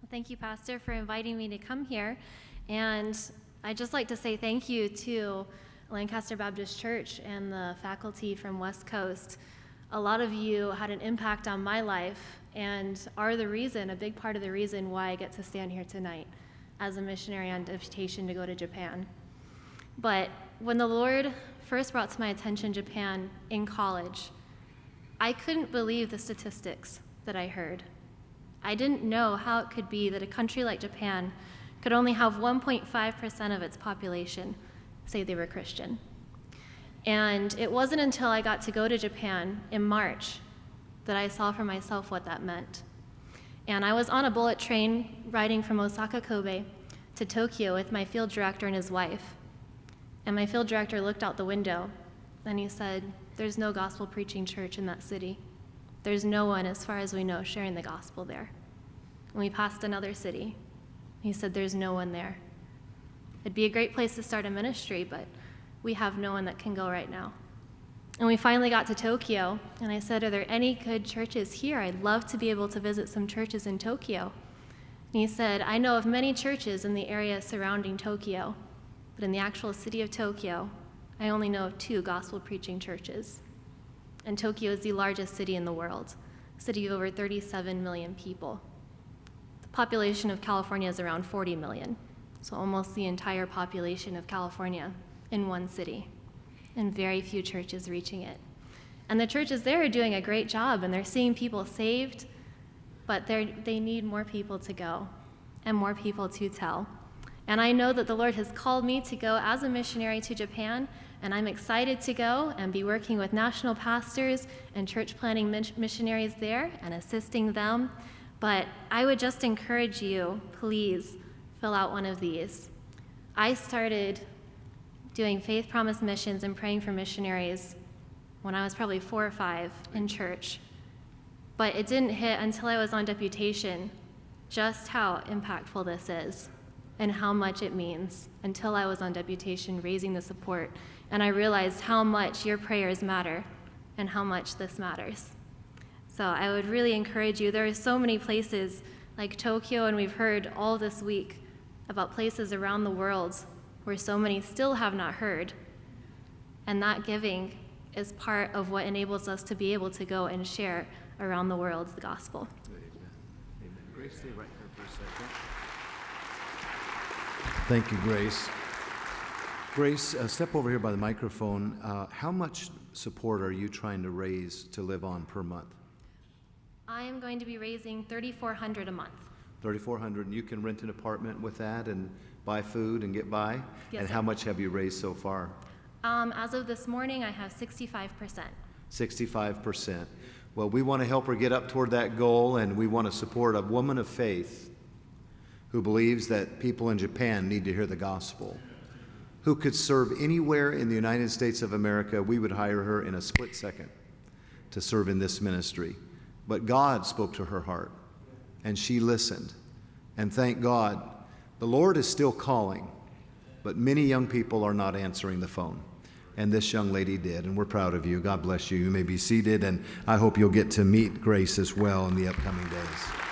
Well, thank you, Pastor, for inviting me to come here. And I'd just like to say thank you to Lancaster Baptist Church and the faculty from West Coast. A lot of you had an impact on my life and are a big part of the reason why I get to stand here tonight as a missionary on deputation to go to Japan. But when the Lord first brought to my attention Japan in college, I couldn't believe the statistics that I heard. I didn't know how it could be that a country like Japan could only have 1.5% of its population say they were Christian. And it wasn't until I got to go to Japan in March that I saw for myself what that meant. And I was on a bullet train riding from Osaka, Kobe to Tokyo with my field director and his wife. And my field director looked out the window and he said, "There's no gospel preaching church in that city. There's no one, as far as we know, sharing the gospel there." And we passed another city. He said, "There's no one there. It'd be a great place to start a ministry, but we have no one that can go right now." And we finally got to Tokyo, and I said, "Are there any good churches here? I'd love to be able to visit some churches in Tokyo." And he said, "I know of many churches in the area surrounding Tokyo, but in the actual city of Tokyo, I only know of 2 gospel preaching churches." And Tokyo is the largest city in the world, a city of over 37 million people. The population of California is around 40 million, so almost the entire population of California in one city, and very few churches reaching it. And the churches there are doing a great job, and they're seeing people saved, but they need more people to go and more people to tell. And I know that the Lord has called me to go as a missionary to Japan, and I'm excited to go and be working with national pastors and church planting missionaries there and assisting them. But I would just encourage you, please fill out one of these. I started doing Faith Promise missions and praying for missionaries when I was probably 4 or 5 in church. But it didn't hit until I was on deputation just how impactful this is and how much it means, until I was on deputation raising the support. And I realized how much your prayers matter and how much this matters. So I would really encourage you. There are so many places like Tokyo, and we've heard all this week about places around the world where so many still have not heard. And that giving is part of what enables us to be able to go and share around the world the gospel. Amen. Amen. Grace, stay right here for a second. Thank you, Grace. Grace, step over here by the microphone. How much support are you trying to raise to live on per month? I am going to be raising $3,400 a month. $3,400, and you can rent an apartment with that and buy food and get by? Yes, and sir. How much have you raised so far? As of this morning, I have 65%. 65%. Well, we want to help her get up toward that goal, and we want to support a woman of faith who believes that people in Japan need to hear the gospel, who could serve anywhere in the United States of America. We would hire her in a split second to serve in this ministry. But God spoke to her heart, and she listened. And thank God, the Lord is still calling, but many young people are not answering the phone. And this young lady did, and we're proud of you. God bless you. You may be seated, and I hope you'll get to meet Grace as well in the upcoming days.